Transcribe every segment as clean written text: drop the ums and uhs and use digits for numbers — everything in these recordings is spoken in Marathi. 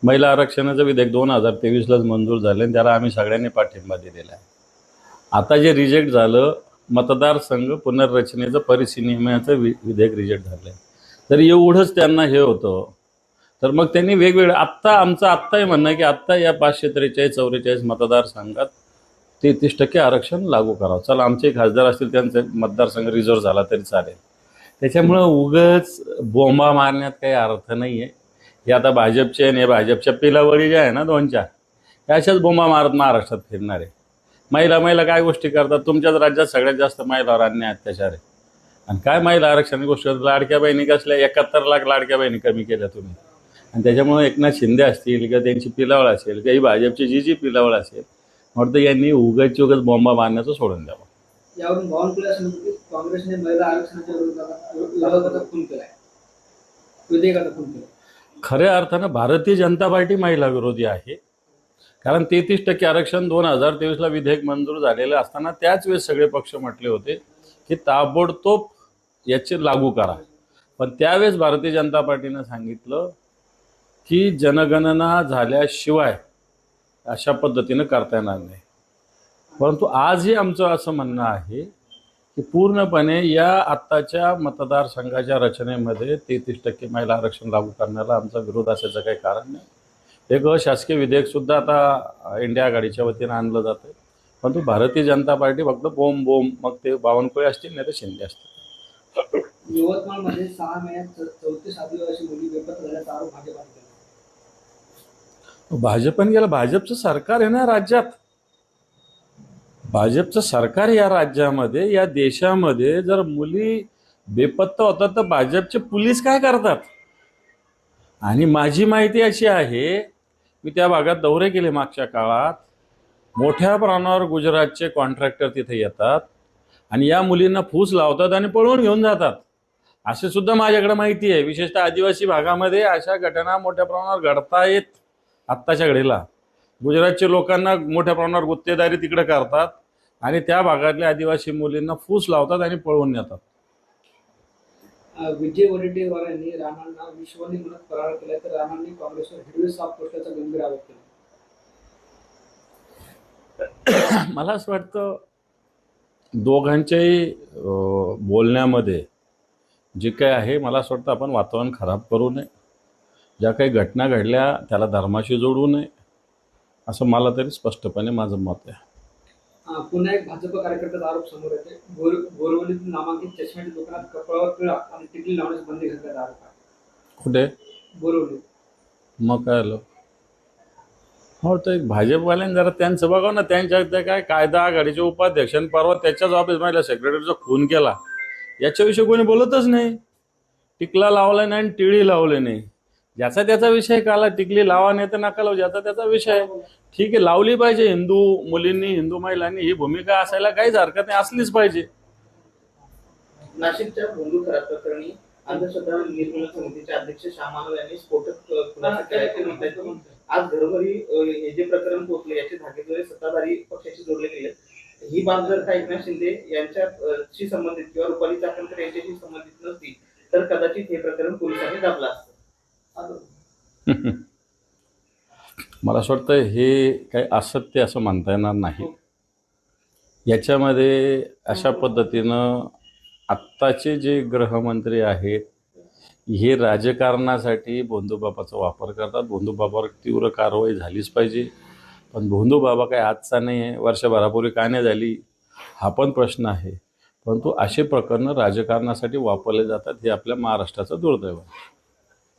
महिला आरक्षणाचं विधेयक 2023लाच मंजूर झालं आणि त्याला आम्ही सगळ्यांनी पाठिंबा दिलेला आहे. आता जे रिजेक्ट झालं, मतदारसंघ पुनर्रचनेचं परिसीमनाचं विधेयक रिजेक्ट झालं आहे. तर एवढंच त्यांना हे होतं, तर मग त्यांनी वेगवेगळं आत्ताही म्हणणं आहे की आत्ता या 543-44 मतदारसंघात 33% आरक्षण लागू करावं. चला, आमचे खासदार असतील त्यांचे मतदारसंघ रिझर्व झाला तरी चालेल. त्याच्यामुळं उगाच बोंबा मारण्यात काही अर्थ नाही आहे. हे आता भाजपचे आणि भाजपच्या पिलावळी ज्या आहे ना 2-4, त्या अशाच बोंबा मारत महाराष्ट्रात फिरणार आहे. महिला काय गोष्टी करतात. तुमच्याच राज्यात सगळ्यात जास्त महिलावर अन्याय अत्याचार आहे. आणि काय महिला आरक्षणाची गोष्ट, लाडक्या बहिणी कसल्या 71 लाख लाडक्या बहिणी कमी केल्या तुम्ही. आणि त्याच्यामुळे एकनाथ शिंदे असतील किंवा त्यांची पिलावळ असेल किंवा भाजपची जी पिलावळ असेल, म्हटलं यांनी उगाच बोंबा मारण्याचं सोडून द्यावं. यावरून बावनकुळे असं म्हणतो की काँग्रेसने महिला आरक्षणाच्या विरोधाचा खून केलाय, विधेयकाचा खून केला. खऱ्या अर्थानं भारतीय जनता पार्टी महिला विरोधी आहे. कारण 33% आरक्षण 2023ला विधेयक मंजूर झालेलं असताना त्याच वेळेस सगळे पक्ष म्हटले होते की ताबडतोब याचे लागू करा. पण त्यावेळेस भारतीय जनता पार्टीनं सांगितलं की जनगणना झाल्याशिवाय अशा पद्धतीनं करता येणार नाही. परंतु आजही आमचं असं म्हणणं आहे की पूर्णपणे या आत्ताच्या मतदारसंघाच्या रचनेमध्ये 33% महिला आरक्षण लागू करण्याला आमचा विरोध असायचं काही कारण नाही. एक अशासकीय विधेयकसुद्धा आता इंडिया आघाडीच्या वतीनं आणलं जातं. परंतु भारतीय जनता पार्टी फक्त बोंब मग ते बावनकुळे असतील नाही तर शिंदे असतील. यवतमाळमध्ये 6 महिन्यात 34 आदिवासी मुली बेपत्ता झाल्याचा आरोप भाजपाने केला. भाजपने केलं. भाजपचं सरकार आहे ना राज्यात. भाजपचं सरकार या राज्यामध्ये, या देशामध्ये जर मुली बेपत्ता होतात तर भाजपचे पोलीस काय करतात? आणि माझी माहिती अशी आहे, मी त्या भागात दौरे केले मागच्या काळात. मोठ्या प्रमाणावर गुजरातचे कॉन्ट्रॅक्टर तिथे येतात आणि या मुलींना फूस लावतात आणि पळवून घेऊन जातात, असे सुद्धा माझ्याकडे माहिती आहे. विशेषतः आदिवासी भागामध्ये अशा घटना मोठ्या प्रमाणावर घडतायत. आत्ताच्या घडीला गुजरातचे लोकांना मोठ्या प्रमाणावर गुत्तेदारी तिकडे करतात आणि त्या भागातल्या आदिवासी मुलींना फूस लावतात आणि पळवून नेतात. विजय वडेट्टीवार यांनी राणांना विश्वानी म्हणत फरार केला, तर राणांनी काँग्रेसवर हिरवे साप पोषल्याचा गंभीर आरोप केला. मला असं वाटतं दोघांच्याही बोलण्यामध्ये जे काय आहे, मला असं वाटतं आपण वातावरण खराब करू नये. ज्या काही घटना घडल्या त्याला धर्माशी जोडू नये, असं मला तरी स्पष्टपणे माझं मत आहे. पुन्हा एक भाजप कार्यकर्त्याचा आरोप समोर येते. बोरवलीतील नामांकित चष्म्याच्या दुकानात कपाळावर टिळा आणि टिकली लावण्यास बंदी घातल्याचा आरोप आहे. कुठे? बोरवली. मग काय आलं? हो, तर एक भाजपवाल्यांनी जरा त्यांचं बघा ना. त्यांच्या त्या काय कायदा आघाडीचे उपाध्यक्ष परवा त्याच्याच ऑफिसमधल्या सेक्रेटरीचा खून केला, याच्याविषयी कोणी बोलतच नाही. टिकला लावला नाही आणि टिळी लावले नाही. ज्याचा त्याचा विषय काला. टिकली लावा नाही तर नका लावू, ज्याचा त्याचा विषय. ठीक आहे, लावली पाहिजे. हिंदू मुलींनी, हिंदू महिलांनी ही भूमिका असायला काहीच हरकत नाही, असलीच पाहिजे. नाशिकच्या भोंदू खराब प्रकरणी अंधश्रद्धा निर्मूलन समितीचे अध्यक्ष श्यामानव यांनी स्फोटक खुलासा केल्याचे म्हटलं. आज घरोघरी हे जे प्रकरण पोहोचले याचे धागेदोरे सत्ताधारी पक्षाशी जोडले गेले. ही बाब जर का एकनाथ शिंदे यांच्याशी संबंधित किंवा रुपाली चाकणकर यांच्याशी संबंधित नसती तर कदाचित हे प्रकरण पोलिसांनी दाबलं असतं. मला असं वाटतं हे काही असत्य असं म्हणता येणार नाही. याच्यामध्ये अशा पद्धतीनं आत्ताचे जे गृहमंत्री आहेत हे राजकारणासाठी भोंदूबाबाचा वापर करतात. भोंदूबाबावर तीव्र कारवाई झालीच पाहिजे. पण भोंदूबाबा काही आजचा नाही आहे, वर्षभरापूर्वी का नाही झाली हा पण प्रश्न आहे. परंतु असे प्रकरणं राजकारणासाठी वापरले जातात, हे आपल्या महाराष्ट्राचं दुर्दैव आहे.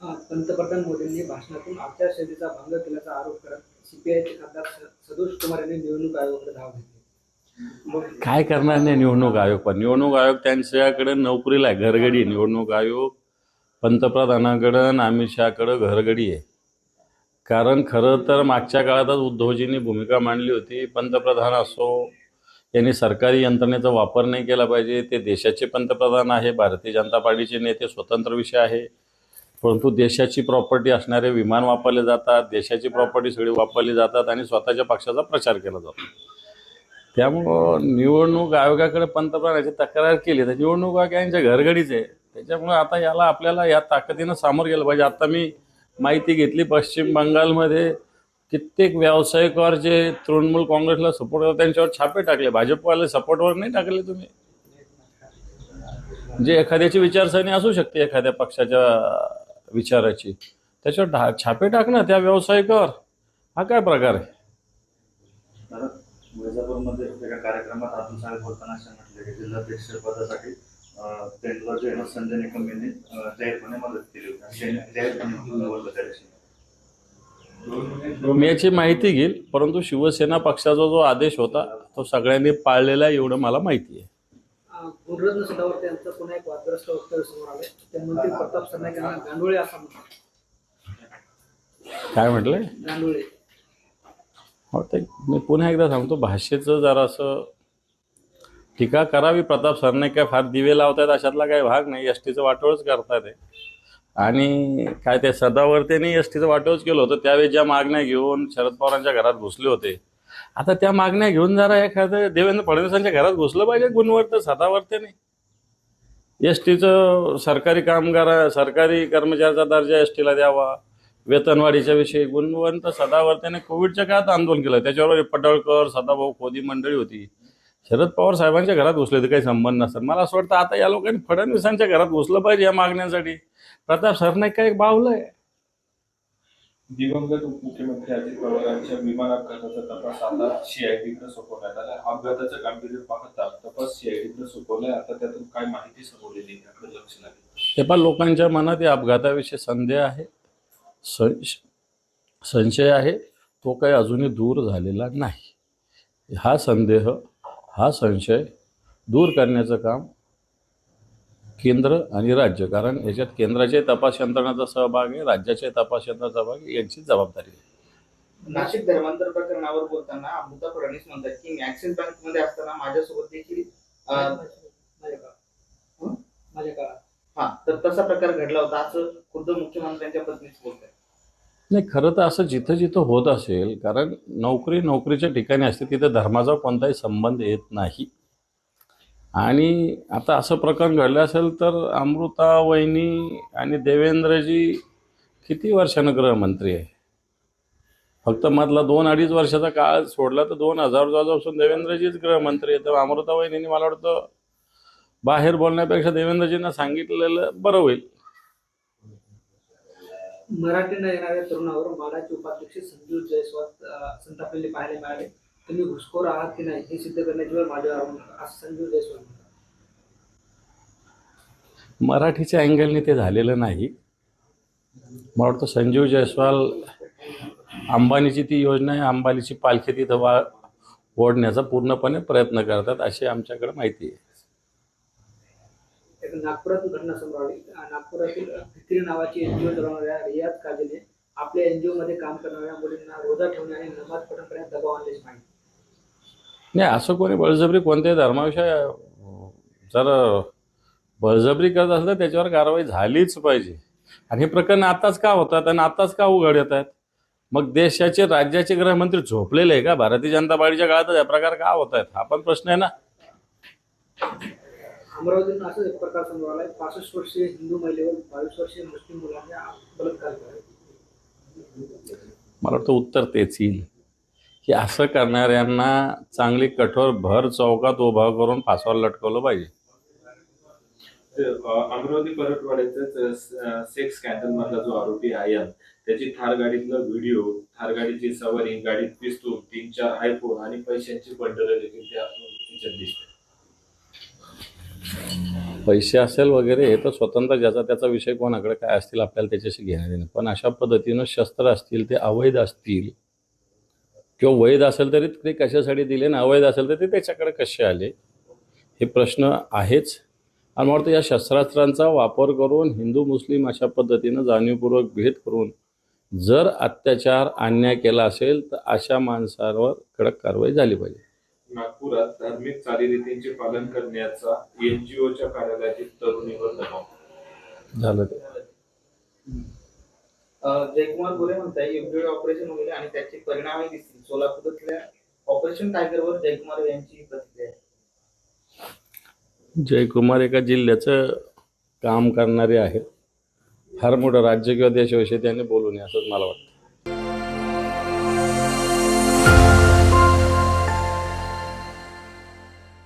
पंतप्रधान मोदींनी भाषणातून आचारसंहितेचा भंग केल्याचा आरोप करत सीपीआयचे खासदार सदोष कुमार यांनी निवडणूक आयोगाकडे धाव घेतली. काय करणार नाही निवडणूक आयोग? पण निवडणूक आयोग त्यांच्याकडे नोकरीला आहे, घरगडी. निवडणूक आयोग पंतप्रधानाकडं अमित शहाकडं घरगडी आहे. कारण खरं तर मागच्या काळातच उद्धवजींनी भूमिका मांडली होती, पंतप्रधान असो यांनी सरकारी यंत्रणेचा वापर नाही केला पाहिजे. ते देशाचे पंतप्रधान आहे, भारतीय जनता पार्टीचे नेते, स्वतंत्र विषय आहे. परंतु देशाची प्रॉपर्टी असणारे विमान वापरले जातात, देशाची प्रॉपर्टी सगळी वापरली जातात आणि स्वतःच्या पक्षाचा प्रचार केला जातो. त्यामुळं निवडणूक आयोगाकडे पंतप्रधानाची तक्रार केली तर निवडणूक आयोग यांच्या घरगडीच आहे. त्याच्यामुळे आता याला आपल्याला या ताकदीनं सामोरं गेलं पाहिजे. आता मी माहिती घेतली पश्चिम बंगालमध्ये कित्येक व्यावसायिकावर जे तृणमूल काँग्रेसला सपोर्ट करतात त्यांच्यावर छापे टाकले. भाजपवाले सपोर्टवर नाही टाकले तुम्ही. जे एखाद्याची विचारसरणी असू शकते एखाद्या पक्षाच्या विचाराची, त्याच्यावर छापे टाकणं त्या व्यावसायिकावर, हा काय प्रकार आहे? वैजापूरमध्ये एका कार्यक्रमात अतुल साहेब बोलताना असं म्हटलं की जिल्हाध्यक्ष पदासाठी त्यांना जे आहे संजय निकम यांनी जाहीरपणे मदत केली होती, जाहीरपणे निवडलं त्या दिवशी. मी याची माहिती घेईल, परंतु शिवसेना पक्षाचा जो आदेश होता तो सगळ्यांनी पाळलेला आहे एवढं मला माहिती आहे. गुणरत्न सदावर्ते यांचं पुन्हा एक वादग्रस्त वक्तव्य समोर आले. ते मंत्री प्रताप सरनाईक यांना गांडोळे असं म्हणतात. काय म्हटलंय? गांडोळे. हो, ते मी पुन्हा एकदा सांगतो, भाषेचं जरासं टीका करावी. प्रताप सरनाईक काय फार दिवे लावतात अशातला काही भाग नाही. एस टीचं वाटोळच करतात आहे. आणि काय ते सदावर्तेने एस टीचं वाटोळच केलं होतं त्यावेळी ज्या मागण्या घेऊन शरद पवारांच्या घरात घुसले होते, आता त्या मागण्या घेऊन जरा एखादं देवेंद्र फडणवीसांच्या घरात घुसलं पाहिजे गुणवर्त सदावर्तेने. एस टीचं सरकारी कर्मचाऱ्याचा दर्जा एस टीला द्यावा, वेतनवाढीच्या विषयी गुणवंत सदावर्तेने कोविडच्या काळात आंदोलन केलं. त्याच्यावर पडळकर, सदाभाऊ खोदी मंडळी होती. शरद पवार साहेबांच्या घरात घुसले तर काही संबंध नसतात. मला असं वाटतं आता या लोकांनी फडणवीसांच्या घरात घुसलं पाहिजे या मागण्यांसाठी. प्रताप सरनाईक काय बावलं आहे? दिवंगत उपमुख्यमंत्री अजित पवारांच्या विमान अपघाताचा तपास आता सीआयडीकडे सोपवण्यात आला. अपघाताचं गांभीर्य पाहता तपास सीआयडीकडे सोपवलाय. आता त्यातून काय माहिती समोरलेली याकडे लक्ष लागेल. हे पण लोकांच्या मनात या अपघाताविषयी संशय आहे, तो काही अजूनही दूर झालेला नाही. हा संदेह, हा संशय दूर करण्याचं काम केंद्र आणि राज्य, कारण याच्यात केंद्राच्या तपास यंत्रणाचा सहभाग आहे, राज्याच्या तपास यंत्रणाचा सहभाग आहे, यांची जबाबदारी आहे. नाशिक धर्मांतर प्रकरणावर बोलताना अमृता फडणवीस म्हणतात की मी ऍक्सिस बँक मध्ये असताना माझ्यासोबत देखील माझ्या काळात तर तसा प्रकार घडला होता असं खुद्द मुख्यमंत्र्यांच्या पत्नीच बोलतात. नाही, खरं तर असं जिथं जिथं होत असेल, कारण नोकरीच्या ठिकाणी असते तिथं धर्माचा कोणताही संबंध येत नाही. आणि आता असं प्रकरण घडलं असेल तर अमृता वहिनी आणि देवेंद्रजी किती वर्षानं गृहमंत्री आहे? फक्त मधला 2-2.5 वर्षाचा काळ सोडला तर 2000 पासून देवेंद्रजीच गृहमंत्री आहे. तर अमृता वहिनींनी मला वाटतं बाहेर बोलण्यापेक्षा देवेंद्रजींना सांगितलेलं बरं होईल. मराठी न येणाऱ्या तरुणावर माडाचे उपाध्यक्ष संजू जयस्वाल संतापलेले पाहायला मिळाले. तुम्ही घुसखोर आहात की नाही हे सिद्ध करण्याची वेळ माझ्यावर असं संजू जयस्वाल म्हणतात. मराठीच्या अँगलने ते झालेलं नाही. मला वाटतं संजीव जयस्वाल अंबानीची ती योजना आहे, अंबानीची पालखी तिथं ओढण्याचा पूर्णपणे प्रयत्न करतात अशी आमच्याकडे माहिती आहे. नागपुरातून घटना समोर आली. नागपुरातील फिक्री नावाची एनजीओ चालवणाऱ्या रियाज काझीने आपल्या एनजीओ मध्ये काम करणाऱ्या मुलींना रोजा ठेवणे आणि नमाज पठण करण्यास दबाव आणल्याची माहिती. नाही, असं कोणी बळजबरी कोणत्याही धर्माविषयी जर बळजबरी करत असलं त्याच्यावर कारवाई झालीच पाहिजे. आणि हे प्रकरण आताच का होतात आणि आताच का उघड येत आहेत? मग देशाचे राज्याचे गृहमंत्री झोपलेले आहे का? भारतीय जनता पार्टीच्या काळात हा प्रकार का होत आहेत हा पण प्रश्न आहे ना. अमरावतीतून असं एक प्रकार समोर आलाय. 65 वर्षीय हिंदू महिलेवर 22 वर्षीय मुस्लिम मुलांना बलात्कार केला. मला वाटतं उत्तर तेच येईल की असं करणाऱ्यांना चांगली कठोर भर चौकात उभा करून फासावर लटकवलं पाहिजे. अमरावती परटवाड्याचा सेक्स स्कॅन्डल मधला जो आरोपी आहे त्याची थार गाडीतला व्हिडिओ, थार गाडीची सवारी, गाडीत पिस्तूल, 3-4 आयफोन आणि पैशांची बंडल देखील त्याच्यात दिसते. पैसे असेल वगैरे हे तर स्वतंत्र ज्याचा त्याचा विषय कोणाकडे काय असतील आपल्याला त्याच्याशी घेणं देणं. पण अशा पद्धतीनं शस्त्र असतील ते अवैध असतील किंवा वैध असेल तरी ते कशासाठी दिले आणि अवैध असेल तर ते त्याच्याकडे कसे आले हे प्रश्न आहेच. आणि मला वाटतं या शस्त्रास्त्रांचा वापर करून हिंदू मुस्लिम अशा पद्धतीनं जाणीवपूर्वक भेद करून जर अत्याचार अन्याय केला असेल तर अशा माणसांवर कडक कारवाई झाली पाहिजे. नागपुरात धार्मिक चालीरीतींचे पालन करण्याचा एनजीओच्या कार्यालयातील तरुणीवर दबाव झालं ते. जयकुमार गोरे म्हणताय योग्य ऑपरेशन होईल आणि त्याचे परिणामही दिसतील. सोलापूरातल्या ऑपरेशन टायगरवर जयकुमार यांची प्रतिक्रिया आहे. जयकुमार एका जिल्ह्याचं काम करणारे आहेत. फार मोठं राज्य किंवा देशाविषयी त्यांनी बोलू नये असंच मला वाटतं.